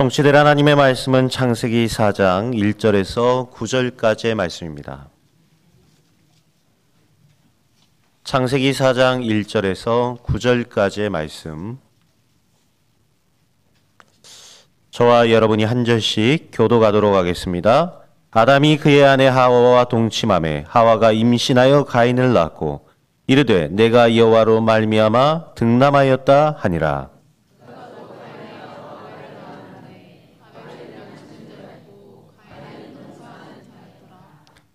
성취될 하나님의 말씀은 창세기 4장 1절에서 9절까지의 말씀입니다. 창세기 4장 1절에서 9절까지의 말씀, 저와 여러분이 한 절씩 교독하도록 하겠습니다. 아담이 그의 아내 하와와 동침하매 하와가 임신하여 가인을 낳고 이르되 내가 여호와로 말미암아 등남하였다 하니라.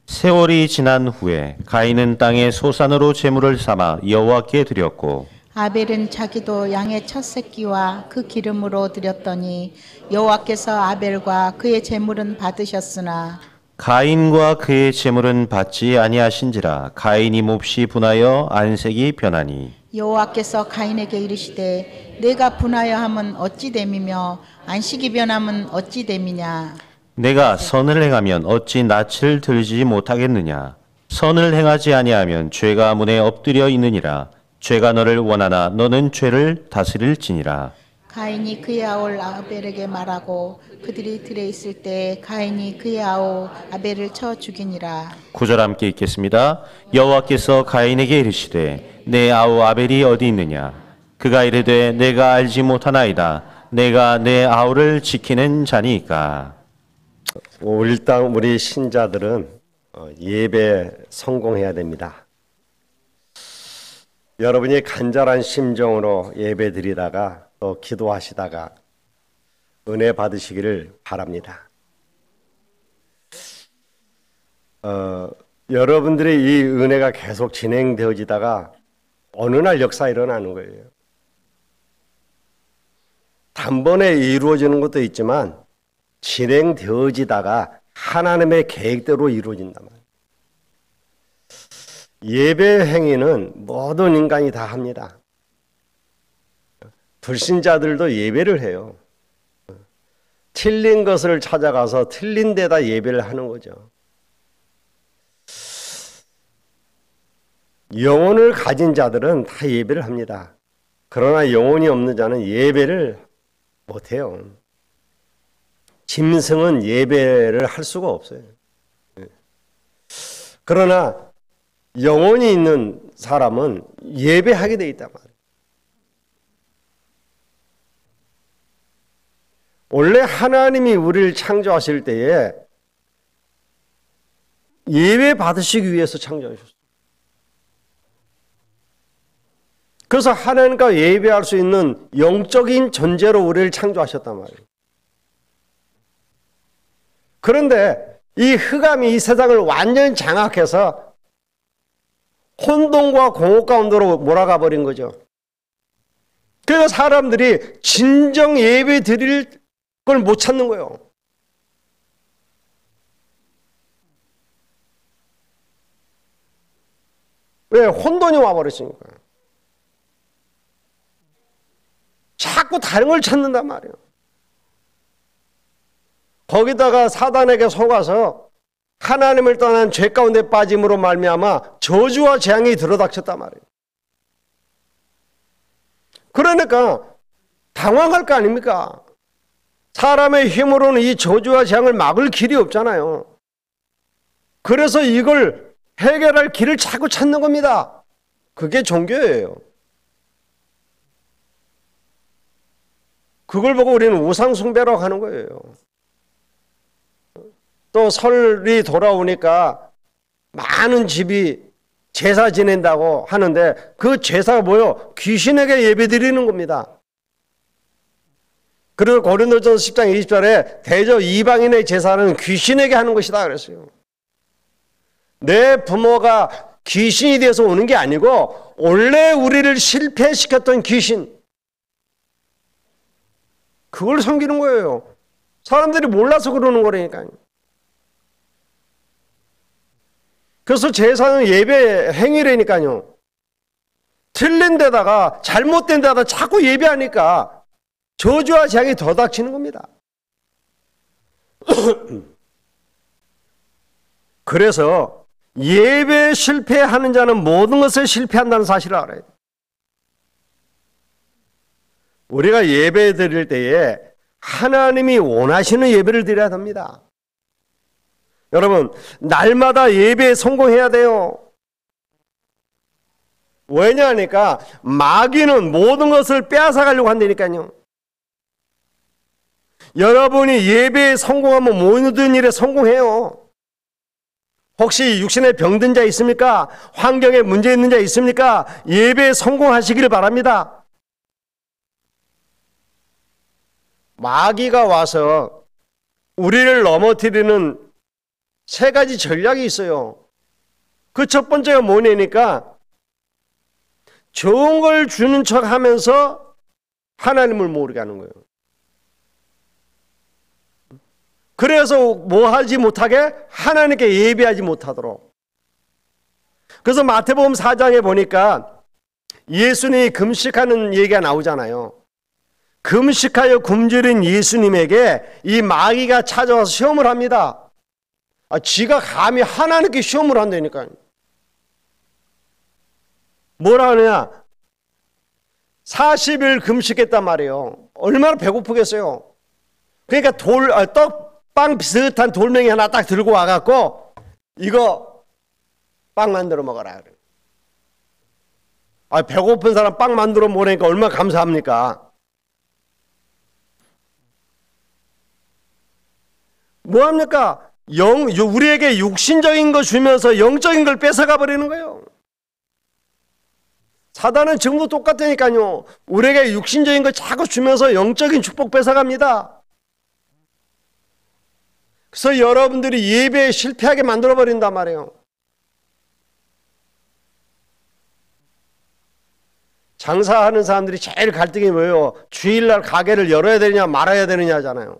세월이 지난 후에 가인은 땅의 소산으로 제물을 삼아 여호와께 드렸고 아벨은 자기도 양의 첫 새끼와 그 기름으로 드렸더니 여호와께서 아벨과 그의 제물은 받으셨으나 가인과 그의 제물은 받지 아니하신지라. 가인이 몹시 분하여 안색이 변하니 여호와께서 가인에게 이르시되 내가 분하여 함은 어찌 됨이며 안식이 변함은 어찌 됨이냐. 내가 선을 행하면 어찌 낯을 들지 못하겠느냐. 선을 행하지 아니하면 죄가 문에 엎드려 있느니라. 죄가 너를 원하나 너는 죄를 다스릴지니라. 가인이 그의 아울 아벨에게 말하고 그들이 들에 있을 때 가인이 그의 아우 아벨을 쳐 죽이니라. 9절 함께 읽겠습니다. 여호와께서 가인에게 이르시되 내 아우 아벨이 어디 있느냐. 그가 이르되 내가 알지 못하나이다. 내가 내 아우를 지키는 자니이까. 일단 우리 신자들은 예배 성공해야 됩니다. 여러분이 간절한 심정으로 예배 드리다가 또 기도하시다가 은혜 받으시기를 바랍니다. 여러분들의 이 은혜가 계속 진행되어지다가 어느 날 역사 일어나는 거예요. 단번에 이루어지는 것도 있지만 진행되어지다가 하나님의 계획대로 이루어진단 말이에요. 예배 행위는 모든 인간이 다 합니다. 불신자들도 예배를 해요. 틀린 것을 찾아가서 틀린 데다 예배를 하는 거죠. 영혼을 가진 자들은 다 예배를 합니다. 그러나 영혼이 없는 자는 예배를 못해요. 짐승은 예배를 할 수가 없어요. 그러나 영혼이 있는 사람은 예배하게 돼 있단 말이에요. 원래 하나님이 우리를 창조하실 때에 예배 받으시기 위해서 창조하셨어요. 그래서 하나님과 예배할 수 있는 영적인 존재로 우리를 창조하셨단 말이에요. 그런데 이 흑암이 이 세상을 완전히 장악해서 혼돈과 공허 가운데로 몰아가 버린 거죠. 그래서 사람들이 진정 예배 드릴 걸 못 찾는 거예요. 왜? 혼돈이 와버렸으니까. 자꾸 다른 걸 찾는단 말이에요. 거기다가 사단에게 속아서 하나님을 떠난 죄 가운데 빠짐으로 말미암아 저주와 재앙이 들어닥쳤단 말이에요. 그러니까 당황할 거 아닙니까? 사람의 힘으로는 이 저주와 재앙을 막을 길이 없잖아요. 그래서 이걸 해결할 길을 자꾸 찾는 겁니다. 그게 종교예요. 그걸 보고 우리는 우상 숭배라고 하는 거예요. 또 설이 돌아오니까 많은 집이 제사 지낸다고 하는데 그 제사가 뭐예요? 귀신에게 예배드리는 겁니다. 그래서 고린도전서 10장 20절에 대저 이방인의 제사는 귀신에게 하는 것이다 그랬어요. 내 부모가 귀신이 돼서 오는 게 아니고 원래 우리를 실패시켰던 귀신, 그걸 섬기는 거예요. 사람들이 몰라서 그러는 거라니까요. 그래서 제사는 예배 행위라니까요. 틀린 데다가 잘못된 데다가 자꾸 예배하니까 저주와 재앙이 더 닥치는 겁니다. 그래서 예배에 실패하는 자는 모든 것에 실패한다는 사실을 알아야 돼요. 우리가 예배 드릴 때에 하나님이 원하시는 예배를 드려야 합니다. 여러분, 날마다 예배에 성공해야 돼요. 왜냐하니까 마귀는 모든 것을 빼앗아가려고 한다니까요. 여러분이 예배에 성공하면 모든 일에 성공해요. 혹시 육신에 병든 자 있습니까? 환경에 문제 있는 자 있습니까? 예배에 성공하시기를 바랍니다. 마귀가 와서 우리를 넘어뜨리는 세 가지 전략이 있어요. 그 첫 번째가 뭐냐니까 좋은 걸 주는 척 하면서 하나님을 모르게 하는 거예요. 그래서 뭐 하지 못하게? 하나님께 예배하지 못하도록. 그래서 마태복음 4장에 보니까 예수님이 금식하는 얘기가 나오잖아요. 금식하여 굶주린 예수님에게 이 마귀가 찾아와서 시험을 합니다. 지가 감히 하나님께 시험을 한다니까요. 뭐라 하느냐? 40일 금식했단 말이에요. 얼마나 배고프겠어요. 그러니까 떡빵 비슷한 돌멩이 하나 딱 들고 와갖고 이거 빵 만들어 먹어라. 배고픈 사람 빵 만들어 먹으니까 얼마나 감사합니까? 뭐합니까? 우리에게 육신적인 거 주면서 영적인 걸 뺏어가 버리는 거예요. 사단은 지금도 똑같으니까요. 우리에게 육신적인 걸 자꾸 주면서 영적인 축복 뺏어갑니다. 그래서 여러분들이 예배에 실패하게 만들어버린단 말이에요. 장사하는 사람들이 제일 갈등이 뭐예요? 주일날 가게를 열어야 되느냐 말아야 되느냐잖아요.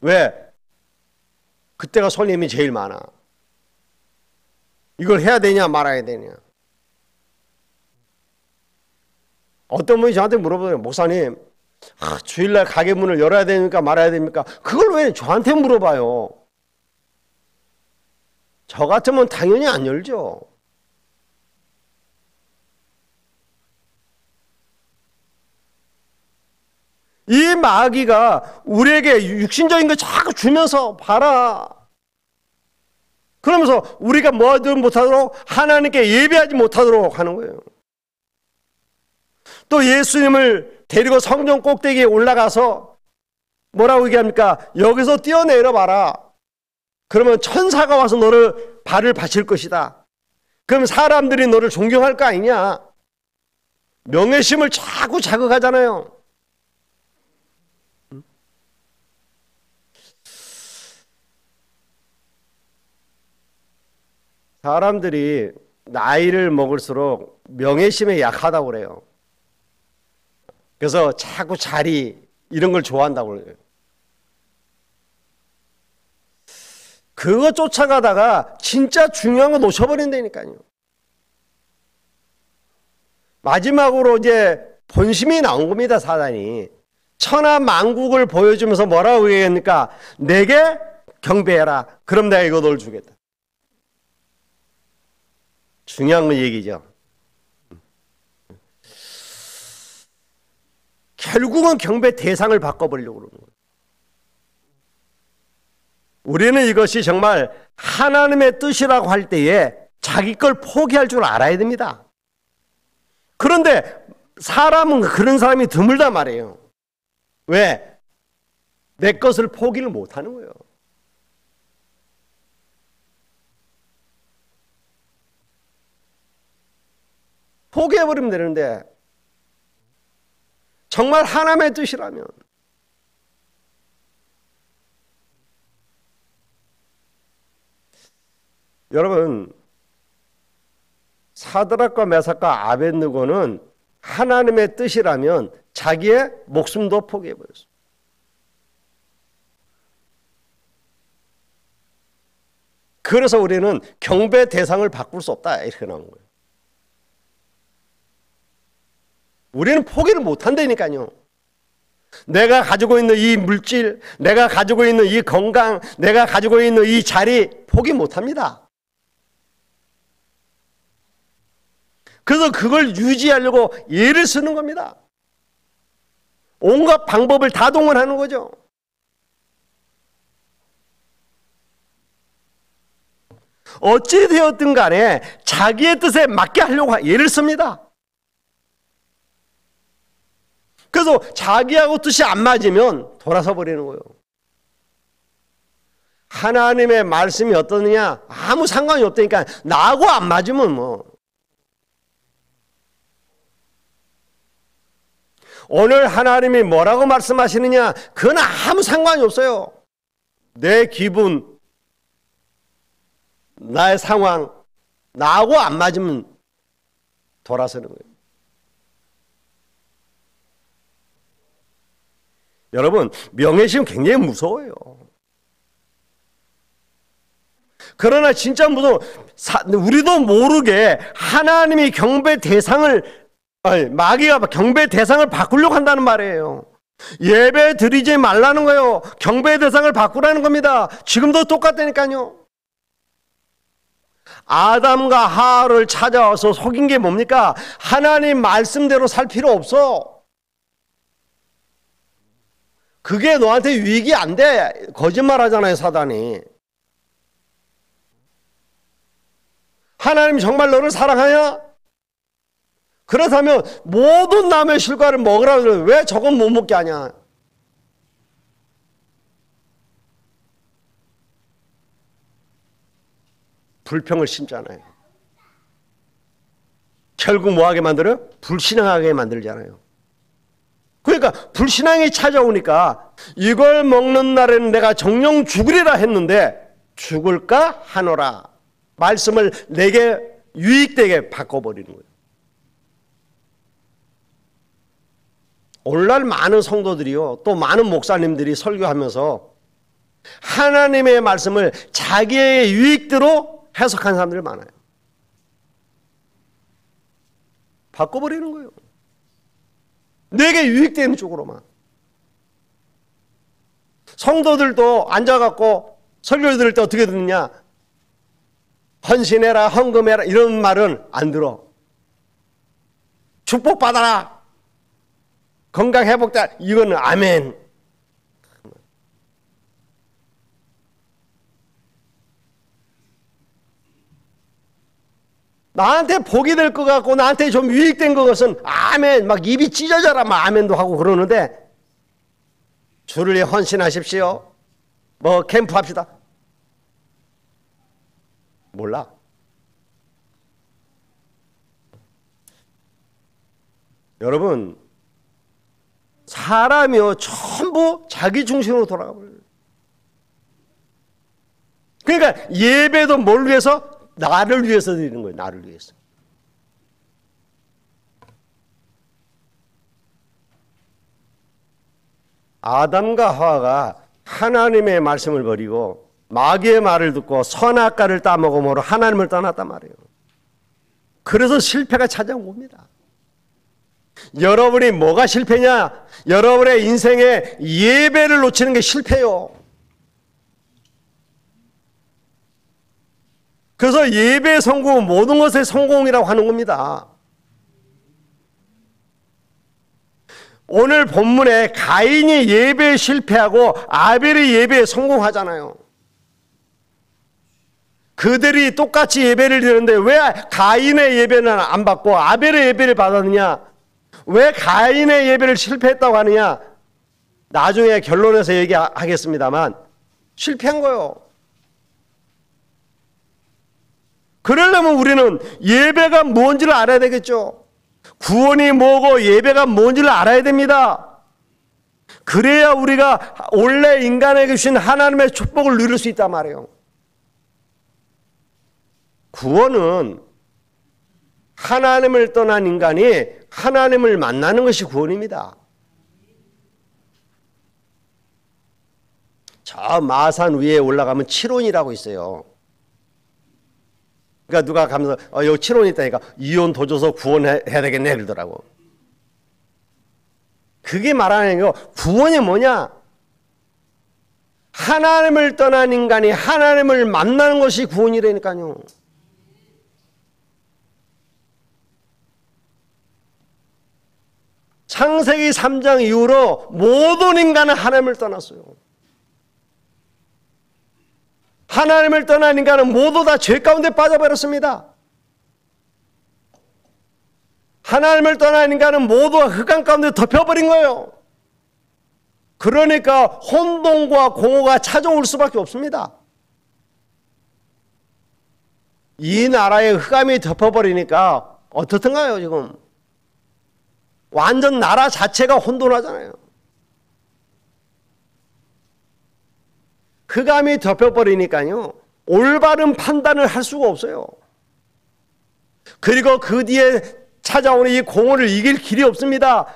왜? 그때가 손님이 제일 많아. 이걸 해야 되냐 말아야 되냐. 어떤 분이 저한테 물어보더라고요. 목사님, 주일날 가게 문을 열어야 됩니까 말아야 됩니까? 그걸 왜 저한테 물어봐요? 저 같으면 당연히 안 열죠. 이 마귀가 우리에게 육신적인 걸 자꾸 주면서 봐라. 그러면서 우리가 뭐하든 못하도록 하나님께 예배하지 못하도록 하는 거예요. 또 예수님을 데리고 성전 꼭대기에 올라가서 뭐라고 얘기합니까? 여기서 뛰어내려 봐라. 그러면 천사가 와서 너를 발을 받칠 것이다. 그럼 사람들이 너를 존경할 거 아니냐? 명예심을 자꾸 자극하잖아요. 사람들이 나이를 먹을수록 명예심에 약하다고 그래요. 그래서 자꾸 자리 이런 걸 좋아한다고 그래요. 그거 쫓아가다가 진짜 중요한 거 놓쳐버린다니까요. 마지막으로 이제 본심이 나온 겁니다. 사단이. 천하만국을 보여주면서 뭐라고 얘기합니까? 내게 경배해라. 그럼 내가 이거 널 주겠다. 중요한 얘기죠. 결국은 경배 대상을 바꿔보려고 그러는 거예요. 우리는 이것이 정말 하나님의 뜻이라고 할 때에 자기 걸 포기할 줄 알아야 됩니다. 그런데 사람은 그런 사람이 드물단 말이에요. 왜? 내 것을 포기를 못하는 거예요. 포기해버리면 되는데 정말 하나님의 뜻이라면 여러분 사드락과 메삭과 아벳느고는 하나님의 뜻이라면 자기의 목숨도 포기해버렸어요. 그래서 우리는 경배 대상을 바꿀 수 없다 이렇게 나온 거예요. 우리는 포기를 못한다니까요. 내가 가지고 있는 이 물질, 내가 가지고 있는 이 건강, 내가 가지고 있는 이 자리 포기 못합니다. 그래서 그걸 유지하려고 애를 쓰는 겁니다. 온갖 방법을 다 동원하는 거죠. 어찌 되었든 간에 자기의 뜻에 맞게 하려고 애를 씁니다. 그래서 자기하고 뜻이 안 맞으면 돌아서 버리는 거예요. 하나님의 말씀이 어떠느냐 아무 상관이 없다니까. 나하고 안 맞으면 뭐. 오늘 하나님이 뭐라고 말씀하시느냐 그건 아무 상관이 없어요. 내 기분, 나의 상황, 나하고 안 맞으면 돌아서는 거예요. 여러분, 명예심 굉장히 무서워요. 그러나 진짜 무서워. 우리도 모르게 하나님이 마귀가 경배 대상을 바꾸려고 한다는 말이에요. 예배 드리지 말라는 거예요. 경배 대상을 바꾸라는 겁니다. 지금도 똑같다니까요. 아담과 하와를 찾아와서 속인 게 뭡니까? 하나님 말씀대로 살 필요 없어. 그게 너한테 유익이 안 돼. 거짓말 하잖아요, 사단이. 하나님 정말 너를 사랑하냐? 그렇다면 모든 남의 실과를 먹으라고 그래. 왜 저건 못 먹게 하냐? 불평을 심잖아요. 결국 뭐하게 만들어요? 불신앙하게 만들잖아요. 그러니까 불신앙이 찾아오니까 이걸 먹는 날에는 내가 정령 죽으리라 했는데 죽을까 하노라. 말씀을 내게 유익되게 바꿔버리는 거예요. 오늘날 많은 성도들이요, 또 많은 목사님들이 설교하면서 하나님의 말씀을 자기의 유익대로 해석한 사람들이 많아요. 바꿔버리는 거예요. 내게 유익되는 쪽으로만. 성도들도 앉아갖고 설교 들을 때 어떻게 듣느냐? 헌신해라, 헌금해라 이런 말은 안 들어. 축복받아라, 건강 회복다, 이거는 아멘. 나한테 복이 될 것 같고 나한테 좀 유익된 것은 아멘, 막 입이 찢어져라 막 아멘도 하고 그러는데, 주를 위해 헌신하십시오, 뭐 캠프 합시다, 몰라. 여러분, 사람이요 전부 자기 중심으로 돌아가 버려요. 그러니까 예배도 뭘 위해서? 나를 위해서 드리는 거예요. 나를 위해서. 아담과 하와가 하나님의 말씀을 버리고 마귀의 말을 듣고 선악과를 따먹음으로 하나님을 떠났단 말이에요. 그래서 실패가 찾아온 겁니다. 여러분이 뭐가 실패냐? 여러분의 인생에 예배를 놓치는 게 실패요. 그래서 예배의 성공은 모든 것의 성공이라고 하는 겁니다. 오늘 본문에 가인이 예배에 실패하고 아벨이 예배에 성공하잖아요. 그들이 똑같이 예배를 드리는데 왜 가인의 예배는 안 받고 아벨의 예배를 받았느냐? 왜 가인의 예배를 실패했다고 하느냐? 나중에 결론에서 얘기하겠습니다만 실패한 거예요. 그러려면 우리는 예배가 뭔지를 알아야 되겠죠. 구원이 뭐고 예배가 뭔지를 알아야 됩니다. 그래야 우리가 원래 인간에게 주신 하나님의 축복을 누릴 수 있단 말이에요. 구원은 하나님을 떠난 인간이 하나님을 만나는 것이 구원입니다. 저 마산 위에 올라가면 칠원이라고 있어요. 그러니까 누가 가면서 여기 칠원이 있다니까 이혼 도줘서 구원해야 되겠네 그러더라고. 그게 말하는 거 구원이 뭐냐? 하나님을 떠난 인간이 하나님을 만나는 것이 구원이라니까요. 창세기 3장 이후로 모든 인간은 하나님을 떠났어요. 하나님을 떠난 인간은 모두 다 죄 가운데 빠져버렸습니다. 하나님을 떠난 인간은 모두 흑암 가운데 덮여버린 거예요. 그러니까 혼돈과 공허가 찾아올 수밖에 없습니다. 이 나라에 흑암이 덮어버리니까 어떻든가요 지금. 완전 나라 자체가 혼돈하잖아요. 흑암이 덮여버리니까요 올바른 판단을 할 수가 없어요. 그리고 그 뒤에 찾아오는 이 공허를 이길 길이 없습니다.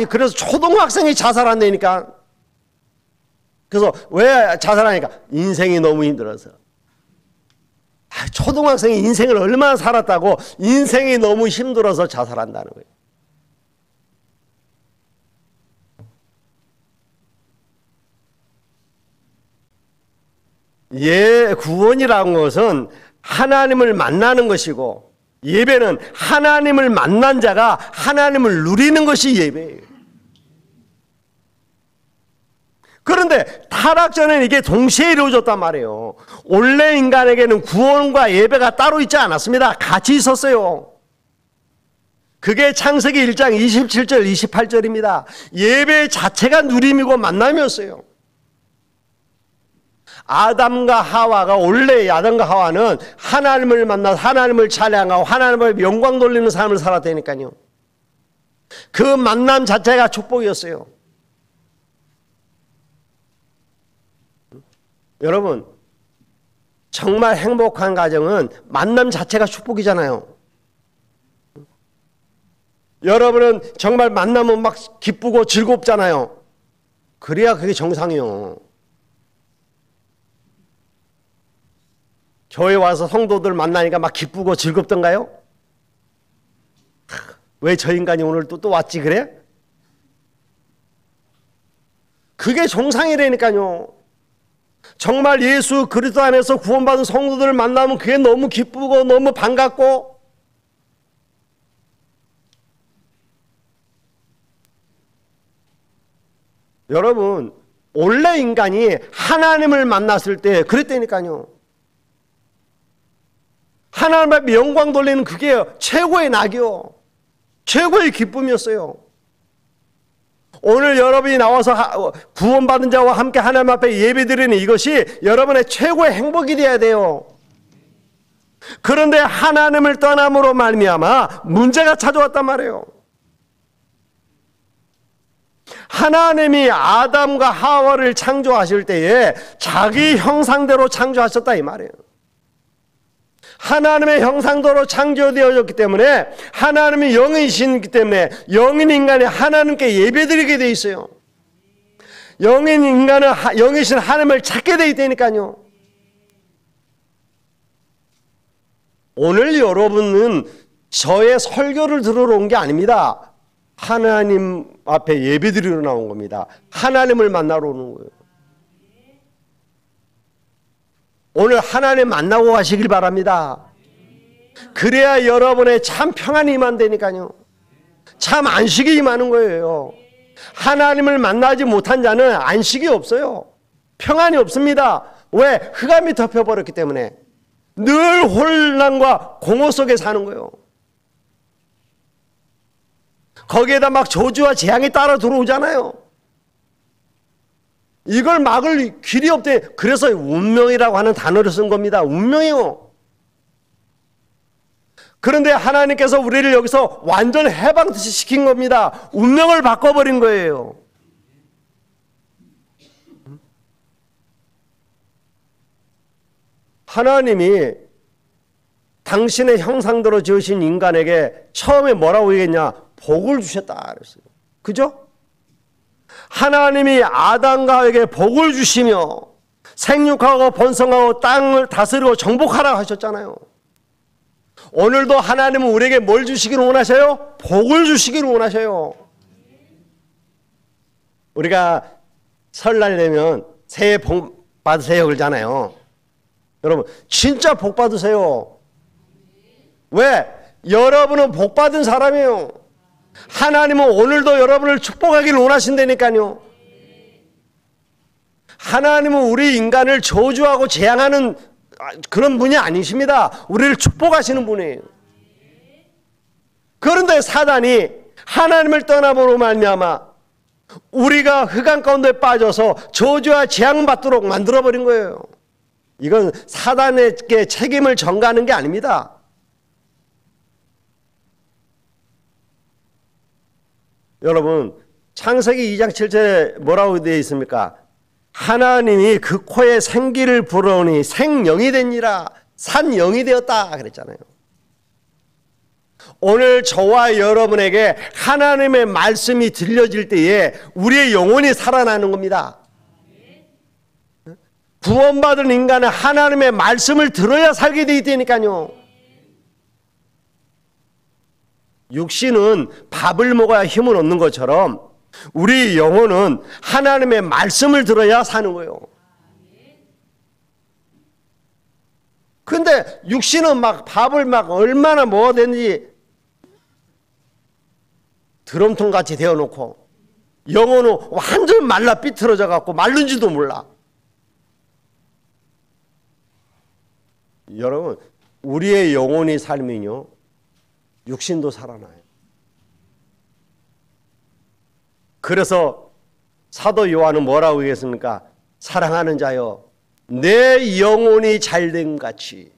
그래서 초등학생이 자살한다니까. 그래서 왜 자살하니까? 인생이 너무 힘들어서. 초등학생이 인생을 얼마나 살았다고 인생이 너무 힘들어서 자살한다는 거예요. 구원이라는 것은 하나님을 만나는 것이고 예배는 하나님을 만난 자가 하나님을 누리는 것이 예배예요. 그런데 타락 전에는 이게 동시에 이루어졌단 말이에요. 원래 인간에게는 구원과 예배가 따로 있지 않았습니다. 같이 있었어요. 그게 창세기 1장 27절 28절입니다. 예배 자체가 누림이고 만남이었어요. 아담과 하와는 하나님을 만나서 하나님을 찬양하고 하나님을 영광 돌리는 삶을 살았다니까요. 그 만남 자체가 축복이었어요. 여러분, 정말 행복한 가정은 만남 자체가 축복이잖아요. 여러분은 정말 만나면 막 기쁘고 즐겁잖아요. 그래야 그게 정상이요. 교회 와서 성도들 만나니까 막 기쁘고 즐겁던가요? 왜 저 인간이 오늘 또 왔지 그래? 그게 정상이라니까요. 정말 예수 그리스도 안에서 구원받은 성도들을 만나면 그게 너무 기쁘고 너무 반갑고 여러분 원래 인간이 하나님을 만났을 때 그랬다니까요. 하나님 앞에 영광 돌리는 그게 최고의 낙이요. 최고의 기쁨이었어요. 오늘 여러분이 나와서 구원받은 자와 함께 하나님 앞에 예배드리는 이것이 여러분의 최고의 행복이 되어야 돼요. 그런데 하나님을 떠남으로 말미암아 문제가 찾아왔단 말이에요. 하나님이 아담과 하와를 창조하실 때에 자기 형상대로 창조하셨다 이 말이에요. 하나님의 형상대로 창조되어졌기 때문에 하나님이 영이시기 때문에 영인 인간이 하나님께 예배드리게 돼 있어요. 영인 인간은 영이신 하나님을 찾게 돼 있다니까요. 오늘 여러분은 저의 설교를 들으러 온 게 아닙니다. 하나님 앞에 예배드리러 나온 겁니다. 하나님을 만나러 오는 거예요. 오늘 하나님 만나고 가시길 바랍니다. 그래야 여러분의 참 평안이 임한다니까요. 참 안식이 임하는 거예요. 하나님을 만나지 못한 자는 안식이 없어요. 평안이 없습니다. 왜? 흑암이 덮여버렸기 때문에 늘 혼란과 공허 속에 사는 거예요. 거기에다 막 저주와 재앙이 따라 들어오잖아요. 이걸 막을 길이 없대. 그래서 운명이라고 하는 단어를 쓴 겁니다. 운명이요. 그런데 하나님께서 우리를 여기서 완전 해방시킨 겁니다. 운명을 바꿔버린 거예요. 하나님이 당신의 형상대로 지으신 인간에게 처음에 뭐라고 얘기했냐? 복을 주셨다 그랬어요. 그죠? 하나님이 아담과 하와에게 복을 주시며 생육하고 번성하고 땅을 다스리고 정복하라 하셨잖아요. 오늘도 하나님은 우리에게 뭘 주시기를 원하셔요? 복을 주시기를 원하셔요. 우리가 설날 되면 새해 복 받으세요 그러잖아요. 여러분 진짜 복 받으세요. 왜? 여러분은 복 받은 사람이에요. 하나님은 오늘도 여러분을 축복하기를 원하신다니까요. 하나님은 우리 인간을 저주하고 재앙하는 그런 분이 아니십니다. 우리를 축복하시는 분이에요. 그런데 사단이 하나님을 떠남으로 말미암아 우리가 흑암 가운데 빠져서 저주와 재앙받도록 만들어버린 거예요. 이건 사단에게 책임을 전가하는 게 아닙니다. 여러분, 창세기 2장 7절에 뭐라고 되어 있습니까? 하나님이 그 코에 생기를 불어오니 생명이 되니라, 산영이 되었다 그랬잖아요. 오늘 저와 여러분에게 하나님의 말씀이 들려질 때에 우리의 영혼이 살아나는 겁니다. 구원받은 인간은 하나님의 말씀을 들어야 살게 돼 있다니까요. 육신은 밥을 먹어야 힘을 얻는 것처럼 우리 영혼은 하나님의 말씀을 들어야 사는 거예요. 근데 육신은 막 밥을 막 얼마나 먹어야 되는지 드럼통 같이 데워놓고 영혼은 완전 말라 삐뚤어져 갖고 마른지도 몰라. 여러분, 우리의 영혼이 살면요 육신도 살아나요. 그래서 사도 요한은 뭐라고 얘기했습니까? 사랑하는 자여, 내 영혼이 잘됨 같이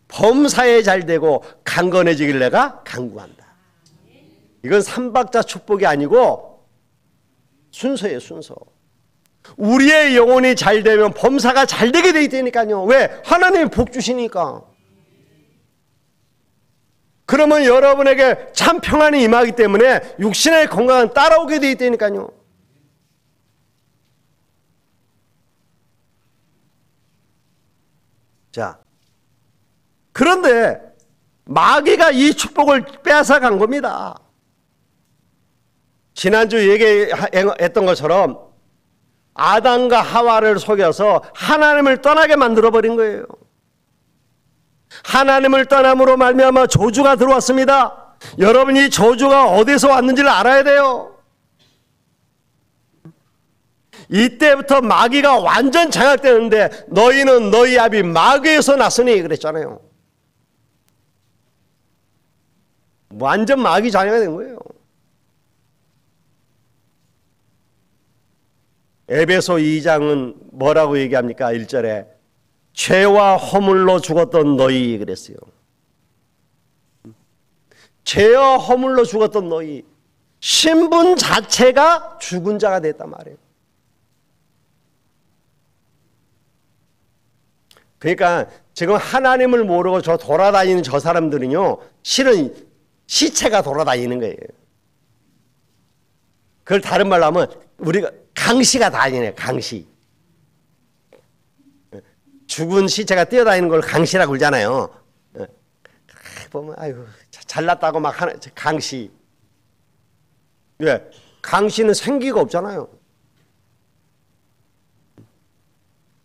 범사에 잘되고 강건해지길 내가 간구한다. 이건 삼박자 축복이 아니고 순서예요, 순서. 우리의 영혼이 잘되면 범사가 잘되게 돼 있다니까요. 왜? 하나님이 복 주시니까. 그러면 여러분에게 참 평안이 임하기 때문에 육신의 건강은 따라오게 돼 있다니까요. 자, 그런데 마귀가 이 축복을 빼앗아간 겁니다. 지난주 얘기했던 것처럼 아담과 하와를 속여서 하나님을 떠나게 만들어버린 거예요. 하나님을 떠남으로 말미암아 저주가 들어왔습니다. 여러분이 저주가 어디서 왔는지를 알아야 돼요. 이때부터 마귀가 완전 장악되는데 너희는 너희 아비 마귀에서 났으니 그랬잖아요. 완전 마귀 자녀가 된 거예요. 에베소 2장은 뭐라고 얘기합니까? 1절에 죄와 허물로 죽었던 너희 그랬어요. 죄와 허물로 죽었던 너희, 신분 자체가 죽은 자가 됐단 말이에요. 그러니까 지금 하나님을 모르고 저 돌아다니는 저 사람들은요 실은 시체가 돌아다니는 거예요. 그걸 다른 말로 하면 우리가 강시가 다니네, 강시. 죽은 시체가 뛰어다니는 걸 강시라고 그러잖아요. 보면 아유 잘났다고 막 하는 강시. 왜? 강시는 생기가 없잖아요.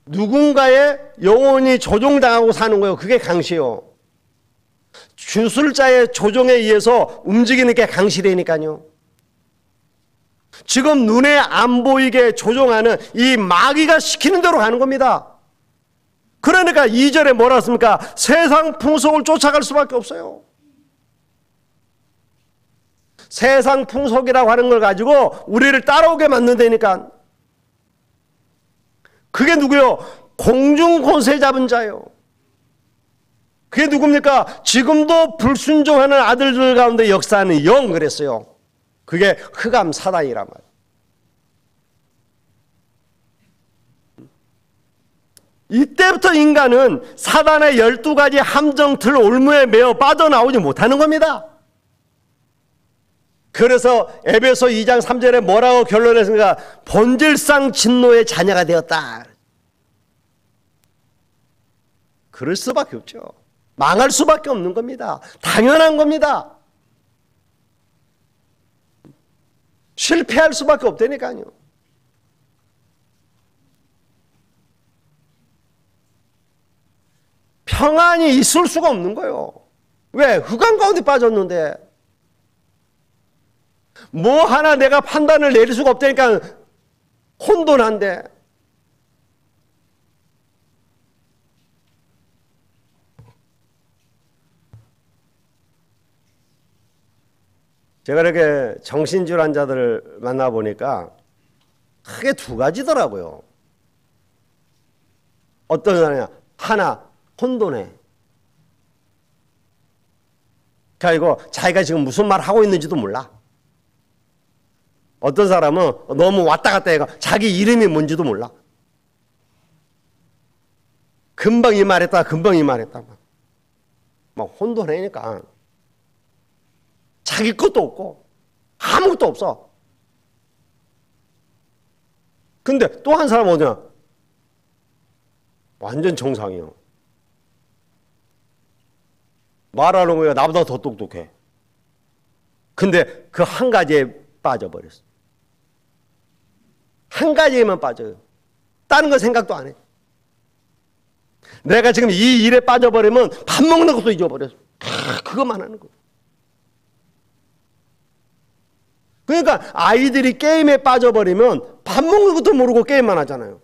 누군가의 영혼이 조종당하고 사는 거예요. 그게 강시요. 주술자의 조종에 의해서 움직이는 게 강시라니까요. 지금 눈에 안 보이게 조종하는 이 마귀가 시키는 대로 가는 겁니다. 그러니까 2절에 뭐라 했습니까? 세상 풍속을 쫓아갈 수밖에 없어요. 세상 풍속이라고 하는 걸 가지고 우리를 따라오게 만든다니까. 그게 누구요? 공중 권세 잡은 자요. 그게 누굽니까? 지금도 불순종하는 아들들 가운데 역사하는 영 그랬어요. 그게 흑암 사단이란 말이에요. 이때부터 인간은 사단의 12가지 함정틀 올무에 매어 빠져나오지 못하는 겁니다. 그래서 에베소 2장 3절에 뭐라고 결론했습니까? 본질상 진노의 자녀가 되었다. 그럴 수밖에 없죠. 망할 수밖에 없는 겁니다. 당연한 겁니다. 실패할 수밖에 없다니까요. 평안이 있을 수가 없는 거예요. 왜? 흑암 가운데 빠졌는데. 뭐 하나 내가 판단을 내릴 수가 없다니까 혼돈한데. 제가 이렇게 정신줄 환자들을 만나보니까 크게 두 가지더라고요. 어떤 사람이냐. 하나, 혼돈해. 그리고 자기가 지금 무슨 말 하고 있는지도 몰라. 어떤 사람은 너무 왔다 갔다 해가 자기 이름이 뭔지도 몰라. 금방 이 말했다, 금방 이 말했다. 막 혼돈하니까 자기 것도 없고 아무것도 없어. 근데 또 한 사람은 어디냐? 완전 정상이요. 말하는 거야 나보다 더 똑똑해. 근데 그 한 가지에 빠져버렸어. 한 가지에만 빠져요. 다른 거 생각도 안 해. 내가 지금 이 일에 빠져버리면 밥 먹는 것도 잊어버렸어. 그것만 하는 거야. 그러니까 아이들이 게임에 빠져버리면 밥 먹는 것도 모르고 게임만 하잖아요.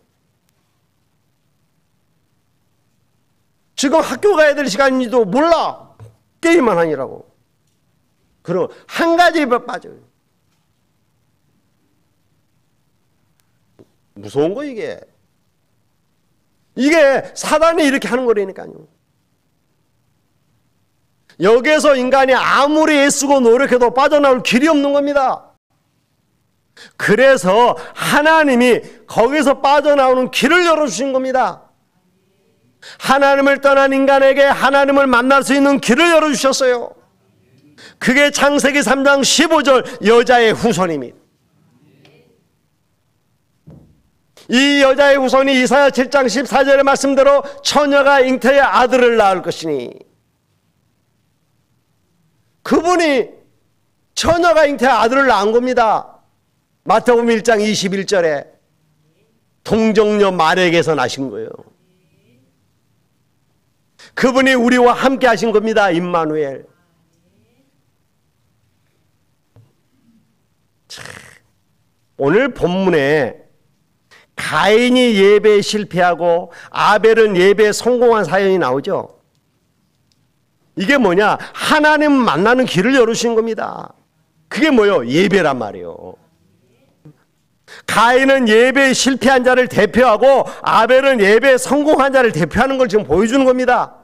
지금 학교 가야 될 시간인지도 몰라. 게임만 하느라고. 그럼 한 가지에 빠져요. 무서운 거 이게. 이게 사단이 이렇게 하는 거라니까요. 여기에서 인간이 아무리 애쓰고 노력해도 빠져나올 길이 없는 겁니다. 그래서 하나님이 거기서 빠져나오는 길을 열어주신 겁니다. 하나님을 떠난 인간에게 하나님을 만날 수 있는 길을 열어주셨어요. 그게 창세기 3장 15절 여자의 후손입니다. 이 여자의 후손이 이사야 7장 14절의 말씀대로 처녀가 잉태의 아들을 낳을 것이니, 그분이 처녀가 잉태의 아들을 낳은 겁니다. 마태복음 1장 21절에 동정녀 마리아에게서 나신 거예요. 그분이 우리와 함께 하신 겁니다. 임마누엘. 오늘 본문에 가인이 예배에 실패하고 아벨은 예배에 성공한 사연이 나오죠. 이게 뭐냐? 하나님 만나는 길을 열으신 겁니다. 그게 뭐예요? 예배란 말이에요. 가인은 예배에 실패한 자를 대표하고 아벨은 예배에 성공한 자를 대표하는 걸 지금 보여주는 겁니다.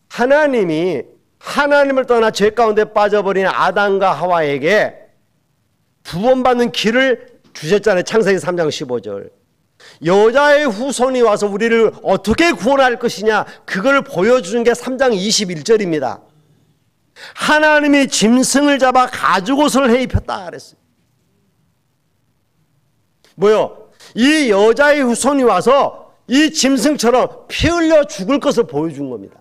하나님이 하나님을 떠나 죄 가운데 빠져버린 아담과 하와에게 구원받는 길을 주셨잖아요. 창세기 3장 15절. 여자의 후손이 와서 우리를 어떻게 구원할 것이냐, 그걸 보여주는 게 3장 21절입니다. 하나님이 짐승을 잡아 가죽옷을 해 입혔다 그랬어요. 뭐요? 이 여자의 후손이 와서 이 짐승처럼 피 흘려 죽을 것을 보여준 겁니다.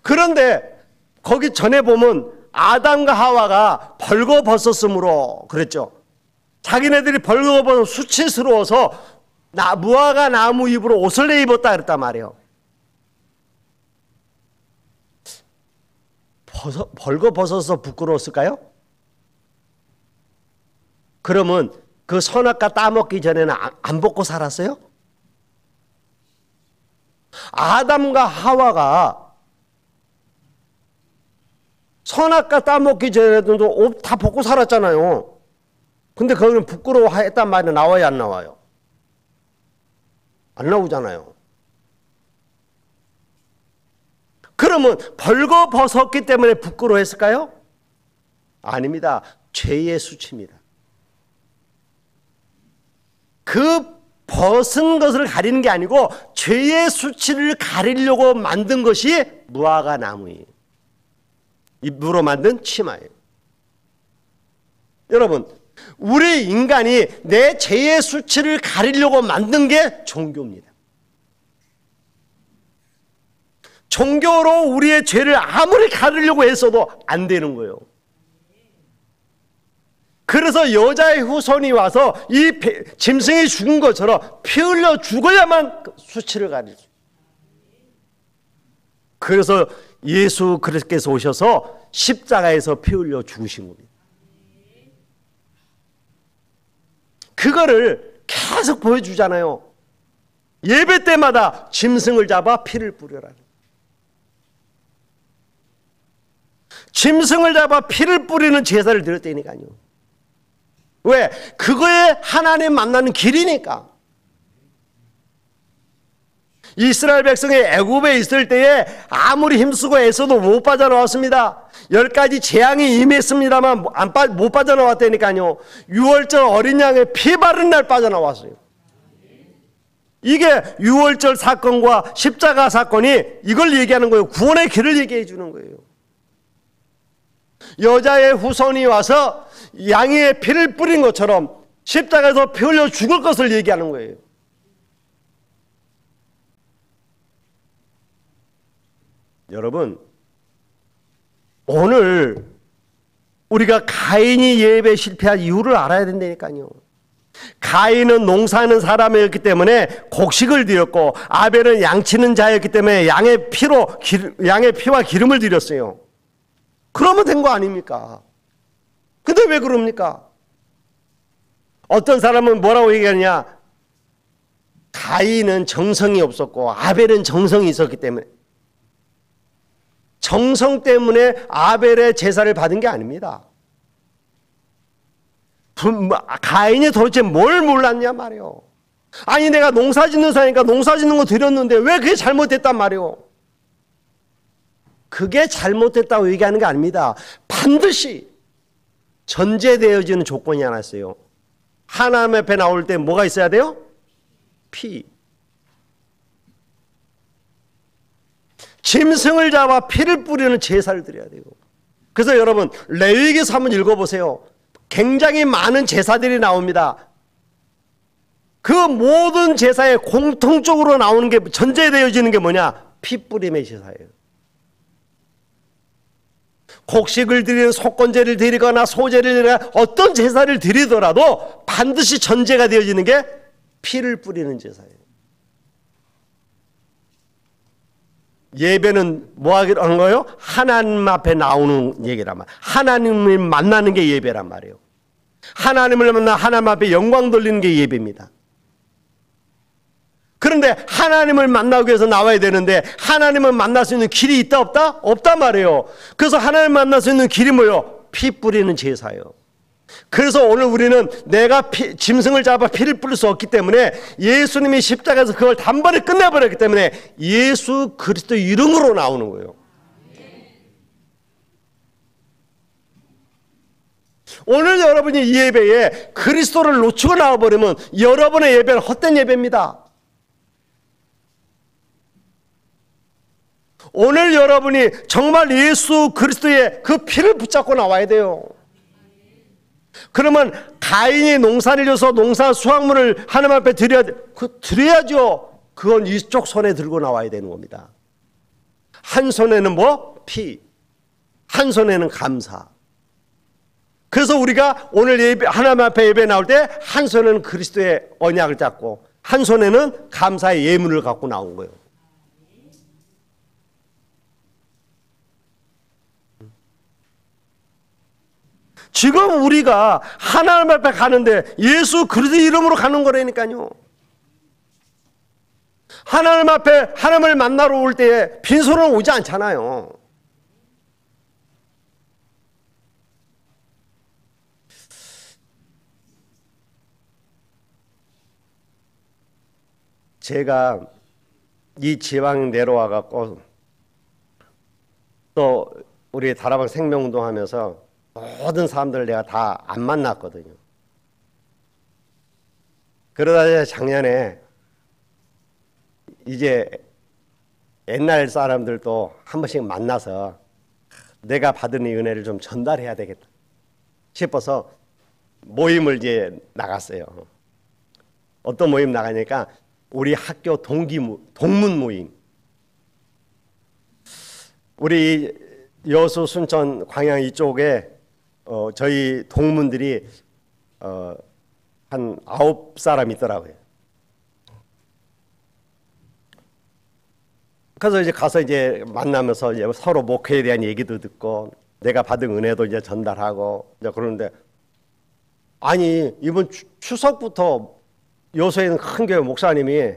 그런데 거기 전에 보면 아담과 하와가 벌거벗었으므로 그랬죠. 자기네들이 벌거벗어 수치스러워서 무화과 나무 잎으로 옷을 내 입었다 그랬단 말이에요. 벌거벗어서 부끄러웠을까요? 그러면 그 선악과 따먹기 전에는 안 벗고 살았어요? 아담과 하와가 선악과 따먹기 전에도 옷 다 벗고 살았잖아요. 근데 거기는 부끄러워했단 말이 나와요, 안 나와요? 안 나오잖아요. 그러면 벌거벗었기 때문에 부끄러워했을까요? 아닙니다. 죄의 수치입니다. 그 벗은 것을 가리는 게 아니고 죄의 수치를 가리려고 만든 것이 무화과 나무예요. 잎으로 만든 치마예요. 여러분, 우리 인간이 내 죄의 수치를 가리려고 만든 게 종교입니다. 종교로 우리의 죄를 아무리 가리려고 했어도 안 되는 거예요. 그래서 여자의 후손이 와서 이 짐승이 죽은 것처럼 피 흘려 죽어야만 수치를 가릴 수 있어요. 그래서 예수 그리스도께서 오셔서 십자가에서 피 흘려 죽으신 겁니다. 그거를 계속 보여주잖아요. 예배 때마다 짐승을 잡아 피를 뿌려라. 짐승을 잡아 피를 뿌리는 제사를 드렸다니까요. 왜? 그거에 하나님 만나는 길이니까. 이스라엘 백성이 애굽에 있을 때에 아무리 힘쓰고 애써도 못 빠져나왔습니다. 10가지 재앙이 임했습니다만 못 빠져나왔다니까요. 6월절 어린 양의 피 바른 날 빠져나왔어요. 이게 6월절 사건과 십자가 사건이 이걸 얘기하는 거예요. 구원의 길을 얘기해 주는 거예요. 여자의 후손이 와서 양의 피를 뿌린 것처럼 십자가에서 피 흘려 죽을 것을 얘기하는 거예요. 여러분, 오늘 우리가 가인이 예배 실패한 이유를 알아야 된다니까요. 가인은 농사하는 사람이었기 때문에 곡식을 드렸고, 아벨은 양치는 자였기 때문에 양의 피와 기름을 드렸어요. 그러면 된 거 아닙니까? 근데 왜 그럽니까? 어떤 사람은 뭐라고 얘기하느냐? 가인은 정성이 없었고 아벨은 정성이 있었기 때문에, 정성 때문에 아벨의 제사를 받은 게 아닙니다. 가인이 도대체 뭘 몰랐냐 말이요. 아니 내가 농사 짓는 사니까 농사 짓는 거 드렸는데 왜 그게 잘못됐단 말이요. 그게 잘못됐다고 얘기하는 게 아닙니다. 반드시 전제되어지는 조건이 하나 있어요. 하나님 앞에 나올 때 뭐가 있어야 돼요? 피. 짐승을 잡아 피를 뿌리는 제사를 드려야 돼요. 그래서 여러분 레위기서 한번 읽어보세요. 굉장히 많은 제사들이 나옵니다. 그 모든 제사에 공통적으로 나오는 게 전제되어지는 게 뭐냐? 피 뿌림의 제사예요. 곡식을 드리는 속건제를 드리거나 소제를 드리거나 어떤 제사를 드리더라도 반드시 전제가 되어지는 게 피를 뿌리는 제사예요. 예배는 뭐 하는 거예요? 하나님 앞에 나오는 얘기란 말이에요. 하나님을 만나는 게 예배란 말이에요. 하나님을 만나 하나님 앞에 영광 돌리는 게 예배입니다. 그런데 하나님을 만나기 위해서 나와야 되는데 하나님을 만날 수 있는 길이 있다 없다? 없단 말이에요. 그래서 하나님을 만날 수 있는 길이 뭐예요? 피 뿌리는 제사예요. 그래서 오늘 우리는 내가 짐승을 잡아 피를 뿌릴 수 없기 때문에 예수님이 십자가에서 그걸 단번에 끝내버렸기 때문에 예수 그리스도 이름으로 나오는 거예요. 오늘 여러분이 이 예배에 그리스도를 놓치고 나와버리면 여러분의 예배는 헛된 예배입니다. 오늘 여러분이 정말 예수 그리스도의 그 피를 붙잡고 나와야 돼요. 그러면 가인이 농사를 져서 농사 수확물을 하나님 앞에 드려야죠. 그건 이쪽 손에 들고 나와야 되는 겁니다. 한 손에는 뭐? 피. 한 손에는 감사. 그래서 우리가 오늘 예배, 하나님 앞에 예배 나올 때 한 손에는 그리스도의 언약을 잡고 한 손에는 감사의 예물을 갖고 나온 거예요. 지금 우리가 하나님 앞에 가는데 예수 그리스도 이름으로 가는 거라니까요. 하나님 앞에 하나님을 만나러 올 때에 빈손으로 오지 않잖아요. 제가 이 지방 내려와 갖고 또 우리 다락방 생명운동 하면서 모든 사람들을 내가 다 안 만났거든요. 그러다 작년에 이제 옛날 사람들도 한 번씩 만나서 내가 받은 이 은혜를 좀 전달해야 되겠다 싶어서 모임을 이제 나갔어요. 어떤 모임 나가니까 우리 학교 동문 모임. 우리 여수, 순천, 광양 이쪽에 저희 동문들이 한 9사람 있더라고요. 그래서 이제 가서 이제 만나면서 이제 서로 목회에 대한 얘기도 듣고 내가 받은 은혜도 이제 전달하고 이제 그러는데, 아니 이번 추석부터 요소에 있는 큰 교회 목사님이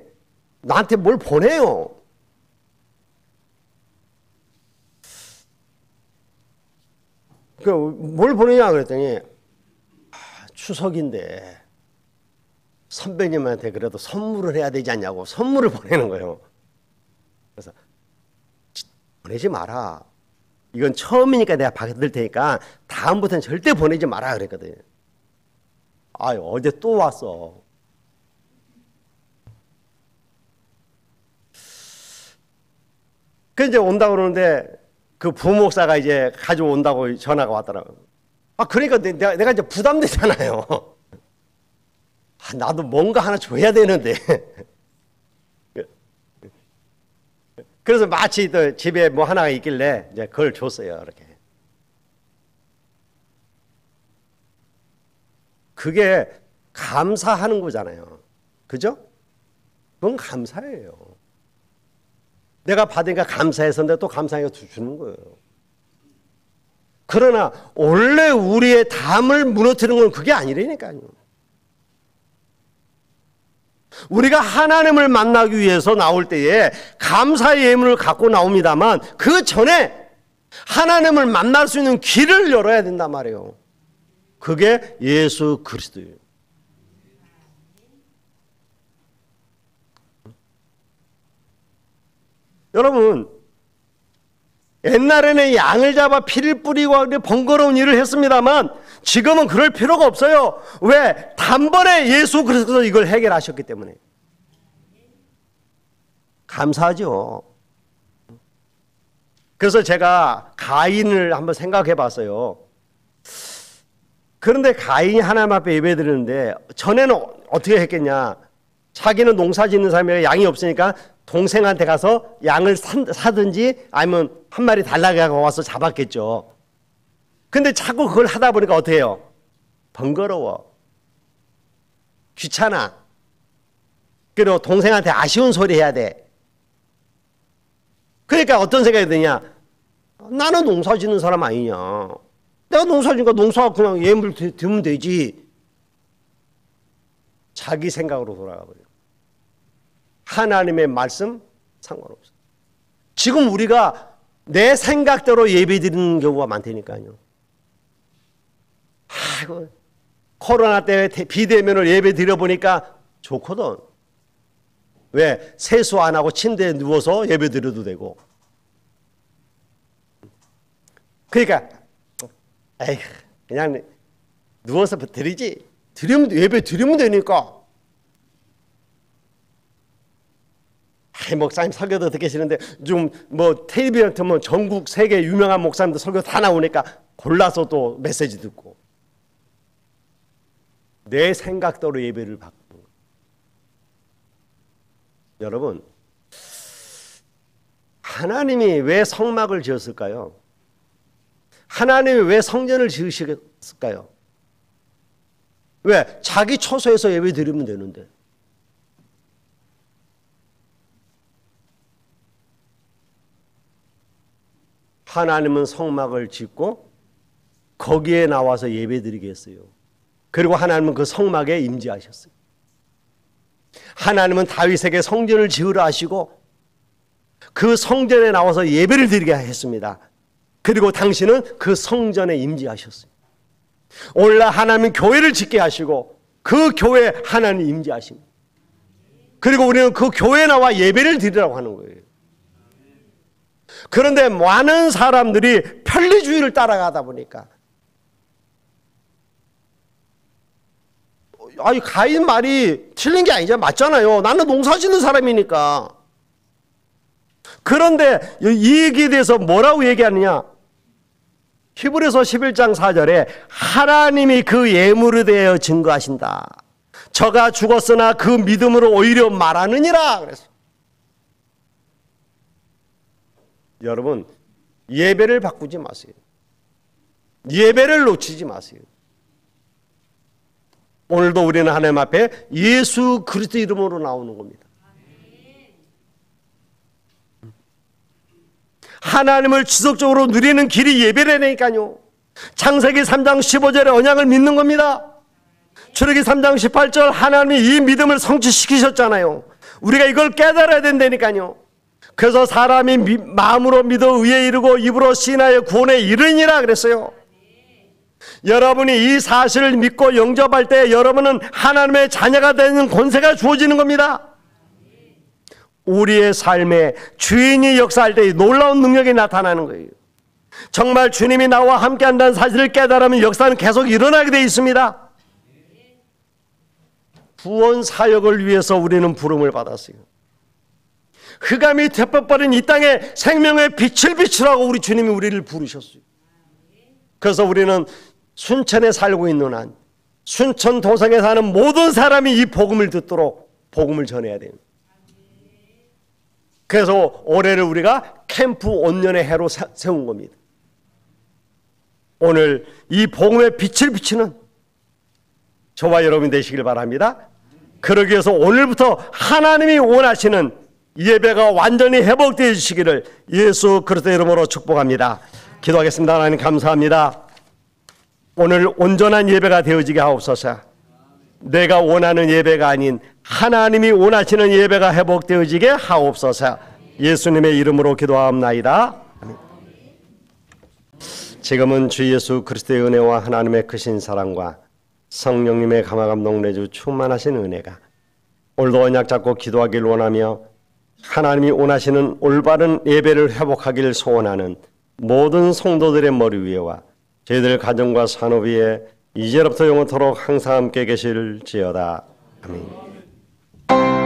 나한테 뭘 보내요. 뭘 보내냐 그랬더니, 추석인데 선배님한테 그래도 선물을 해야 되지 않냐고 선물을 보내는 거예요. 그래서 보내지 마라. 이건 처음이니까 내가 받을 테니까 다음부터는 절대 보내지 마라 그랬거든요. 아, 어제 또 왔어. 그 이제 온다고 그러는데 그 부목사가 이제 가져온다고 전화가 왔더라고요. 아, 그러니까 내가 이제 부담되잖아요. 아, 나도 뭔가 하나 줘야 되는데. 그래서 마치 또 집에 뭐 하나가 있길래 이제 그걸 줬어요. 이렇게. 그게 감사하는 거잖아요. 그죠? 그건 감사예요. 내가 받으니까 감사해서 또 감사하게 주는 거예요. 그러나 원래 우리의 담을 무너뜨리는 건 그게 아니라니까요. 우리가 하나님을 만나기 위해서 나올 때에 감사의 예물을 갖고 나옵니다만 그 전에 하나님을 만날 수 있는 길을 열어야 된단 말이에요. 그게 예수 그리스도예요. 여러분, 옛날에는 양을 잡아 피를 뿌리고 번거로운 일을 했습니다만 지금은 그럴 필요가 없어요. 왜? 단번에 예수 그리스도가 이걸 해결하셨기 때문에. 감사하죠. 그래서 제가 가인을 한번 생각해 봤어요. 그런데 가인이 하나님 앞에 예배드리는데 전에는 어떻게 했겠냐. 자기는 농사 짓는 사람이 양이 없으니까 동생한테 가서 양을 사든지 아니면 한 마리 달라고 와서 잡았겠죠. 근데 자꾸 그걸 하다 보니까 어떻게 해요? 번거로워. 귀찮아. 그리고 동생한테 아쉬운 소리 해야 돼. 그러니까 어떤 생각이 드냐? 나는 농사 짓는 사람 아니냐. 내가 농사 짓니까 농사 그냥 예물 드리면 되지. 자기 생각으로 돌아가 버려요. 하나님의 말씀 상관없어요. 지금 우리가 내 생각대로 예배 드리는 경우가 많다니까요. 아이고, 코로나 때 비대면을 예배 드려보니까 좋거든. 왜? 세수 안 하고 침대에 누워서 예배 드려도 되고. 그러니까 에이, 그냥 누워서 드리지. 예배 드리면 되니까. 목사님 설교도 듣겠시는데 좀 뭐 텔레비전 틀면 전국 세계 유명한 목사님들 설교 다 나오니까 골라서 또 메시지 듣고 내 생각대로 예배를 받고. 여러분, 하나님이 왜 성막을 지었을까요? 하나님이 왜 성전을 지으셨을까요? 왜? 자기 처소에서 예배 드리면 되는데. 하나님은 성막을 짓고 거기에 나와서 예배드리게 했어요. 그리고 하나님은 그 성막에 임재하셨어요. 하나님은 다윗에게 성전을 지으라 하시고 그 성전에 나와서 예배를 드리게 했습니다. 그리고 당신은 그 성전에 임재하셨어요. 오늘날 하나님은 교회를 짓게 하시고 그 교회에 하나님이 임재하십니다. 그리고 우리는 그 교회에 나와 예배를 드리라고 하는 거예요. 그런데 많은 사람들이 편리주의를 따라가다 보니까 아니 가인 말이 틀린 게 아니잖아요. 맞잖아요. 나는 농사 짓는 사람이니까. 그런데 이 얘기에 대해서 뭐라고 얘기하느냐. 히브리서 11장 4절에 하나님이 그 예물에 대하여 증거하신다. 저가 죽었으나 그 믿음으로 오히려 말하느니라. 그래서 여러분, 예배를 바꾸지 마세요. 예배를 놓치지 마세요. 오늘도 우리는 하나님 앞에 예수 그리스도 이름으로 나오는 겁니다. 하나님을 지속적으로 누리는 길이 예배라니까요. 창세기 3장 15절의 언약을 믿는 겁니다. 출애기 3장 18절 하나님이 이 믿음을 성취시키셨잖아요. 우리가 이걸 깨달아야 된다니까요. 그래서 사람이 마음으로 믿어 의에 이르고 입으로 시인하여 구원에 이르니라 그랬어요. 여러분이 이 사실을 믿고 영접할 때 여러분은 하나님의 자녀가 되는 권세가 주어지는 겁니다. 우리의 삶에 주인이 역사할 때 놀라운 능력이 나타나는 거예요. 정말 주님이 나와 함께 한다는 사실을 깨달으면 역사는 계속 일어나게 되어 있습니다. 구원 사역을 위해서 우리는 부름을 받았어요. 흑암이 되법버린 이 땅에 생명의 빛을 비추라고 우리 주님이 우리를 부르셨어요. 그래서 우리는 순천에 살고 있는 한 순천 도성에 사는 모든 사람이 이 복음을 듣도록 복음을 전해야 돼요. 그래서 올해를 우리가 캠프 온년의 해로 세운 겁니다. 오늘 이 복음의 빛을 비추는 저와 여러분이 되시길 바랍니다. 그러기 위해서 오늘부터 하나님이 원하시는 예배가 완전히 회복되어지시기를 예수 그리스도의 이름으로 축복합니다. 기도하겠습니다. 하나님 감사합니다. 오늘 온전한 예배가 되어지게 하옵소서. 내가 원하는 예배가 아닌 하나님이 원하시는 예배가 회복되어지게 하옵소서. 예수님의 이름으로 기도하옵나이다. 아멘. 지금은 주 예수 그리스도의 은혜와 하나님의 크신 사랑과 성령님의 감화감동 내주 충만하신 은혜가 오늘도 언약 잡고 기도하길 원하며 하나님이 원하시는 올바른 예배를 회복하기를 소원하는 모든 성도들의 머리 위에와 저희들 가정과 산업 위에 이제로부터 영원토록 항상 함께 계실지어다. 아멘.